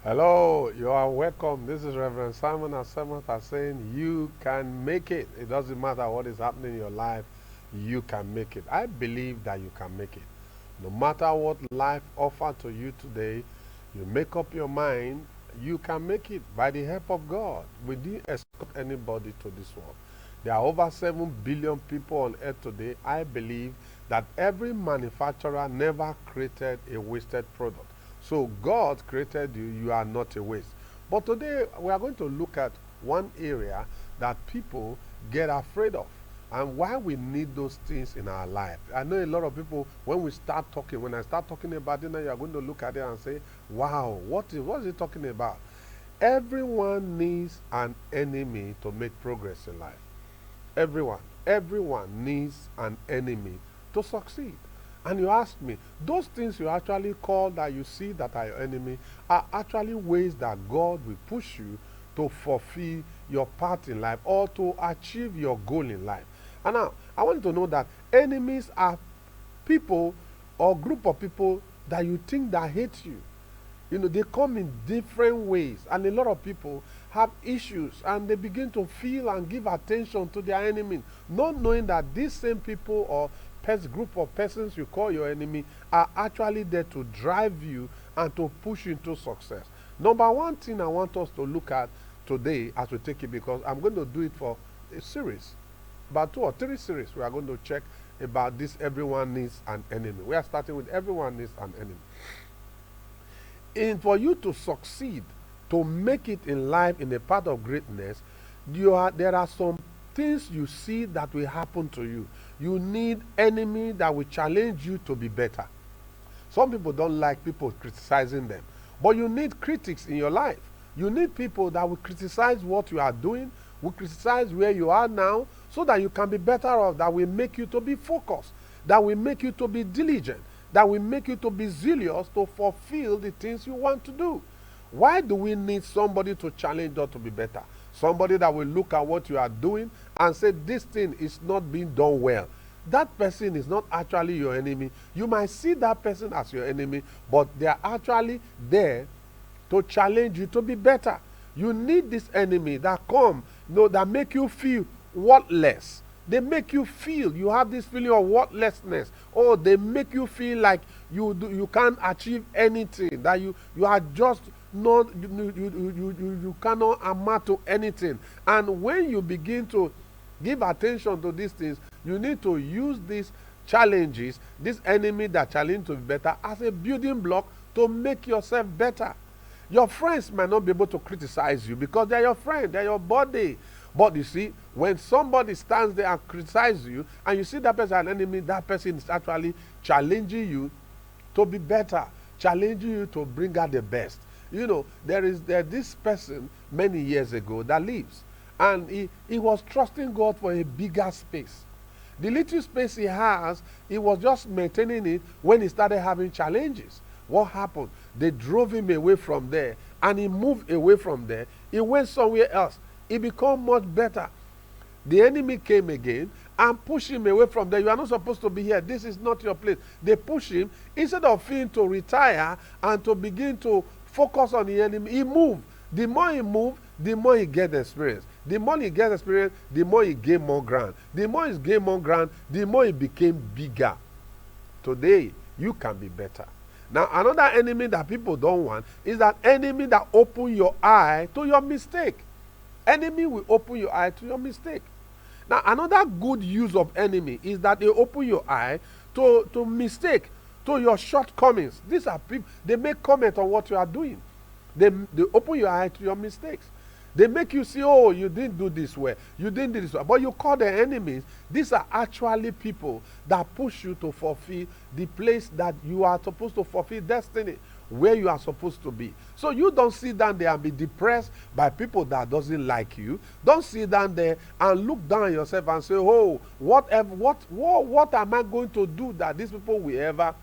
Hello, you are welcome. This is Reverend Simon Asemat saying you can make it. It doesn't matter what is happening in your life, you can make it. I believe that you can make it. No matter what life offers to you today, you make up your mind, you can make it by the help of God. We didn't expect anybody to this world. There are over 7 billion people on earth today. I believe that every manufacturer never created a wasted product. So God created you, you are not a waste. But today we are going to look at one area that people get afraid of and why we need those things in our life. I know a lot of people, when I start talking about it, now you are going to look at it and say, wow, what is he talking about? Everyone needs an enemy to make progress in life. Everyone needs an enemy to succeed. And you ask me, those things you actually call that you see that are your enemy are actually ways that God will push you to fulfill your part in life or to achieve your goal in life. And now, I want you to know that enemies are people or group of people that you think that hate you. They come in different ways, and a lot of people have issues and they begin to feel and give attention to their enemy, not knowing that these same people or group of persons you call your enemy are actually there to drive you and to push you into success. Number one thing I want us to look at today as we take it, because I'm going to do it for a series, about 2 or 3 series, we are going to check about this. Everyone needs an enemy. We are starting with everyone needs an enemy. For you to succeed, to make it in life in a path of greatness, there are some things you see that will happen to you. You need enemy that will challenge you to be better. Some people don't like people criticizing them, but you need critics in your life. You need people that will criticize what you are doing, will criticize where you are now, so that you can be better off, that will make you to be focused, that will make you to be diligent, that will make you to be zealous to fulfill the things you want to do. Why do we need somebody to challenge us to be better? Somebody that will look at what you are doing and say, this thing is not being done well. That person is not actually your enemy. You might see that person as your enemy, but they are actually there to challenge you to be better. You need this enemy that that make you feel worthless. They make you feel you have this feeling of worthlessness. Or they make you feel like you can't achieve anything, that you are just not, you cannot amount to anything. And when you begin to give attention to these things, you need to use these challenges, this enemy that challenge to be better, as a building block to make yourself better. Your friends might not be able to criticize you because they're your friend, they're your body. But you see, when somebody stands there and criticizes you, and you see that person as an enemy, that person is actually challenging you to be better, challenging you to bring out the best. There this person many years ago that lives, and he was trusting God for a bigger space. The little space he has, he was just maintaining it when he started having challenges. What happened? They drove him away from there, and he moved away from there. He went somewhere else. He became much better. The enemy came again and pushed him away from there. You are not supposed to be here. This is not your place. They push him. Instead of him to retire and to begin to focus on the enemy, he moved. The more he moved, the more he gets experience. The more he gets experience, the more he gained more ground. The more he gained more ground, the more he became bigger. Today, you can be better. Now, another enemy that people don't want is that enemy that open your eye to your mistake. Enemy will open your eye to your mistake. Now, another good use of enemy is that they open your eye to mistake, to your shortcomings. These are people, they make comment on what you are doing. They open your eye to your mistakes. They make you see, oh, you didn't do this well, you didn't do this well. But you call them enemies. These are actually people that push you to fulfill the place that you are supposed to fulfill destiny, where you are supposed to be. So you don't sit down there and be depressed by people that doesn't like you. Don't sit down there and look down on yourself and say, oh, what am I going to do that these people will ever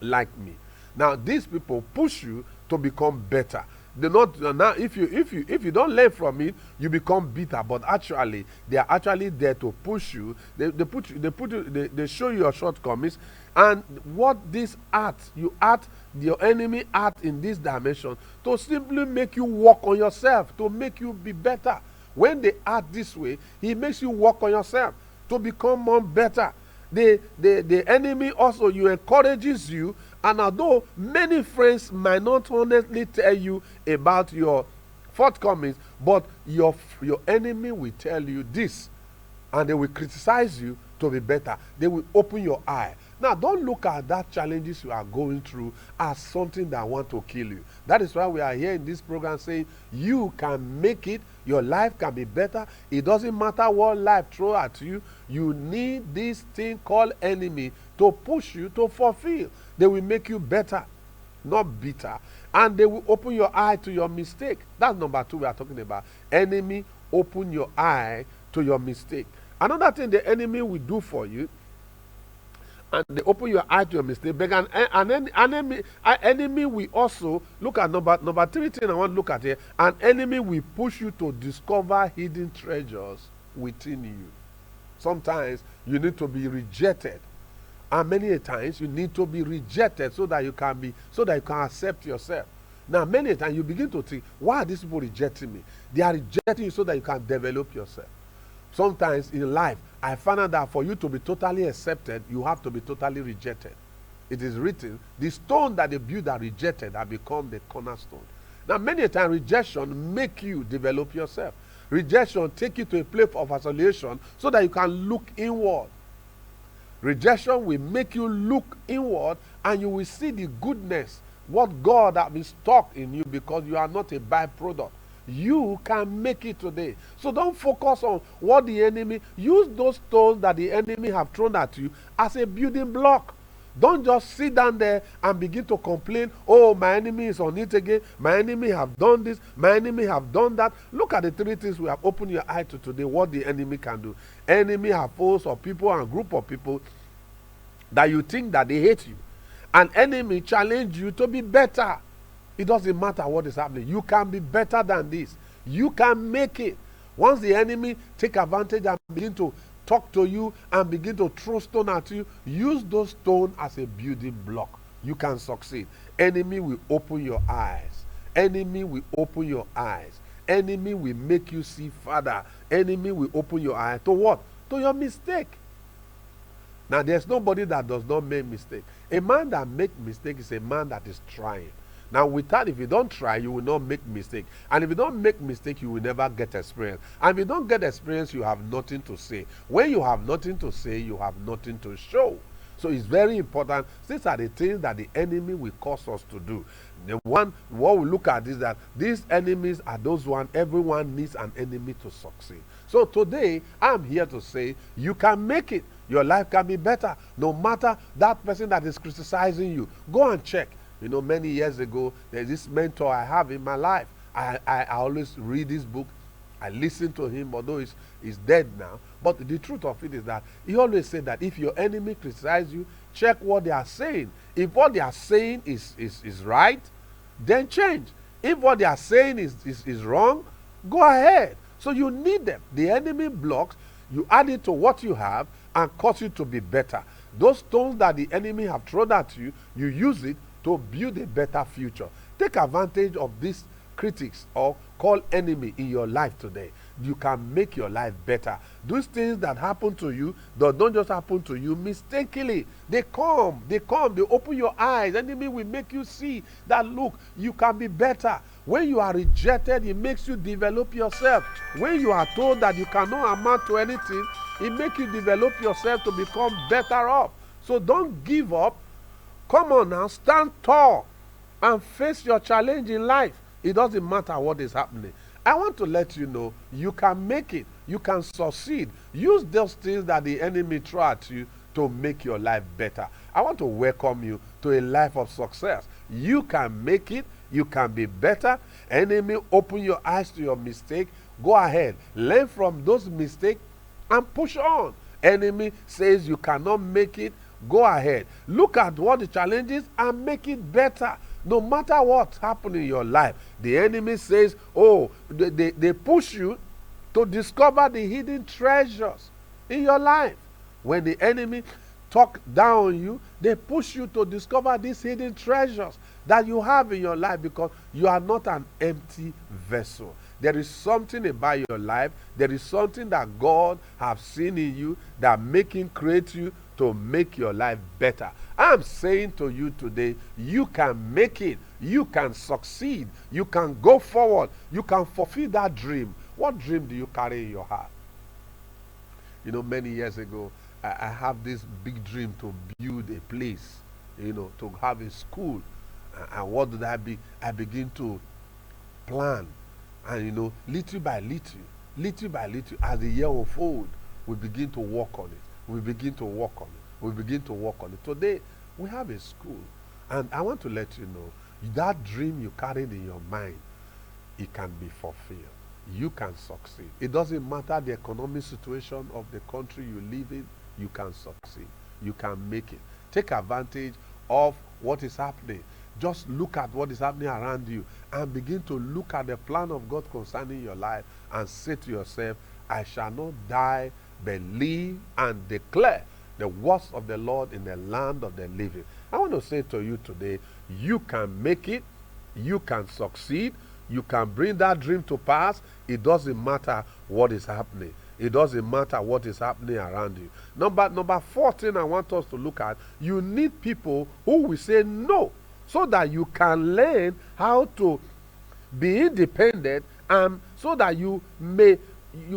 like me? Now, these people push you to become better. They not now. If you don't learn from it, you become bitter. But actually, they are actually there to push you. They show you your shortcomings, and what this art you art your enemy art in this dimension to simply make you work on yourself, to make you be better. When they act this way, he makes you work on yourself to become more better. The enemy also you encourages you, and although many friends might not honestly tell you about your shortcomings, but your enemy will tell you this, and they will criticize you to be better. They will open your eye. Now, don't look at that challenges you are going through as something that want to kill you. That is why we are here in this program saying you can make it. Your life can be better. It doesn't matter what life throw at you. You need this thing called enemy to push you to fulfill. They will make you better, not bitter. And they will open your eye to your mistake. That's number 2 we are talking about. Enemy open your eye to your mistake. Another thing the enemy will do for you, and they open your eye to your mistake. But an enemy will also look at number 3 thing I want to look at here. An enemy will push you to discover hidden treasures within you. Sometimes you need to be rejected, and many a times you need to be rejected so that you can accept yourself. Now, many a times you begin to think, why are these people rejecting me? They are rejecting you so that you can develop yourself. Sometimes in life, I found out that for you to be totally accepted, you have to be totally rejected. It is written, the stone that the builder rejected have become the cornerstone. Now, many times rejection make you develop yourself. Rejection take you to a place of isolation so that you can look inward. Rejection will make you look inward, and you will see the goodness, what God has been stored in you, because you are not a byproduct. You can make it today. So don't focus on what the enemy, use those stones that the enemy have thrown at you as a building block. Don't just sit down there and begin to complain, oh, my enemy is on it again, my enemy have done this, my enemy have done that. Look at the 3 things we have opened your eye to today, what the enemy can do. Enemy have hosts of people and group of people that you think that they hate you. An enemy challenge you to be better. It doesn't matter what is happening. You can be better than this. You can make it. Once the enemy take advantage and begin to talk to you and begin to throw stone at you, use those stones as a building block. You can succeed. Enemy will open your eyes. Enemy will open your eyes. Enemy will make you see further. Enemy will open your eyes to what? To your mistake. Now, there's nobody that does not make mistake. A man that makes mistake is a man that is trying. Now, with that, if you don't try, you will not make mistake. And if you don't make mistake, you will never get experience. And if you don't get experience, you have nothing to say. When you have nothing to say, you have nothing to show. So it's very important. These are the things that the enemy will cause us to do. The one, what we look at is that these enemies are those ones, everyone needs an enemy to succeed. So today, I'm here to say, you can make it. Your life can be better. No matter that person that is criticizing you, go and check. You know, many years ago, there's this mentor I have in my life. I always read his book. I listen to him, although he's dead now. But the truth of it is that he always said that if your enemy criticizes you, check what they are saying. If what they are saying is right, then change. If what they are saying is wrong, go ahead. So you need them. The enemy blocks, you add it to what you have and cause you to be better. Those stones that the enemy have thrown at you, you use it to build a better future. Take advantage of these critics or call enemy in your life today. You can make your life better. Those things that happen to you don't just happen to you mistakenly. They come, they open your eyes. Enemy will make you see that, look, you can be better. When you are rejected, it makes you develop yourself. When you are told that you cannot amount to anything, it makes you develop yourself to become better off. So don't give up. Come on now, stand tall and face your challenge in life. It doesn't matter what is happening. I want to let you know you can make it. You can succeed. Use those things that the enemy throw at you to make your life better. I want to welcome you to a life of success. You can make it. You can be better. Enemy, open your eyes to your mistake. Go ahead. Learn from those mistakes and push on. Enemy says you cannot make it. Go ahead. Look at what the challenge is and make it better. No matter what's happening in your life, the enemy says, oh, they push you to discover the hidden treasures in your life. When the enemy talk down on you, they push you to discover these hidden treasures that you have in your life, because you are not an empty vessel. There is something about your life. There is something that God has seen in you that create you to make your life better. I'm saying to you today, you can make it. You can succeed. You can go forward. You can fulfill that dream. What dream do you carry in your heart? You know, many years ago, I have this big dream to build a place, to have a school. And what did I be? I begin to plan. And little by little, as the year unfolds, we begin to work on it. We begin to work on it. We begin to work on it. Today, we have a school. And I want to let you know, that dream you carried in your mind, it can be fulfilled. You can succeed. It doesn't matter the economic situation of the country you live in, you can succeed. You can make it. Take advantage of what is happening. Just look at what is happening around you and begin to look at the plan of God concerning your life and say to yourself, I shall not die, but live and declare the works of the Lord in the land of the living. I want to say to you today, you can make it, you can succeed, you can bring that dream to pass. It doesn't matter what is happening. It doesn't matter what is happening around you. Number 14 I want us to look at, you need people who will say no, so that you can learn how to be independent, and so that you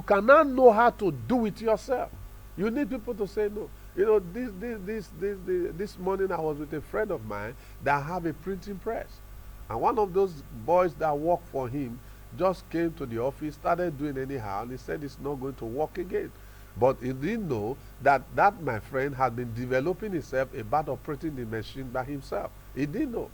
can now know how to do it yourself. You need people to say no. This morning I was with a friend of mine that have a printing press. And one of those boys that work for him just came to the office, started doing anyhow, and he said it's not going to work again. But he didn't know that my friend had been developing himself about operating the machine by himself. He didn't know.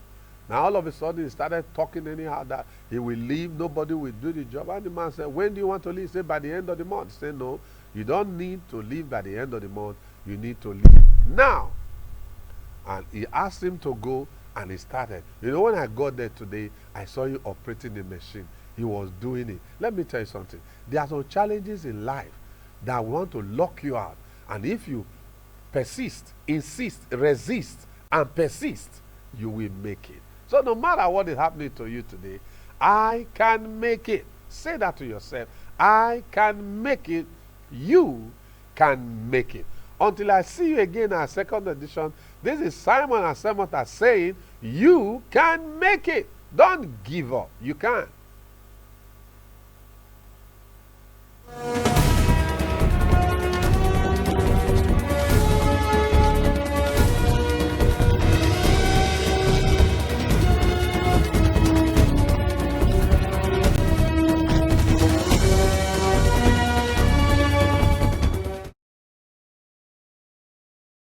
Now all of a sudden he started talking anyhow that he will leave, nobody will do the job. And the man said, when do you want to leave? He said, by the end of the month. He said, no, you don't need to leave by the end of the month. You need to leave now. And he asked him to go, and he started. When I got there today, I saw him operating the machine. He was doing it. Let me tell you something. There are some challenges in life that want to lock you out. And if you persist, insist, resist, and persist, you will make it. So no matter what is happening to you today, I can make it. Say that to yourself. I can make it. You can make it. Until I see you again in our second edition, this is Simon and Samantha saying, you can make it. Don't give up. You can.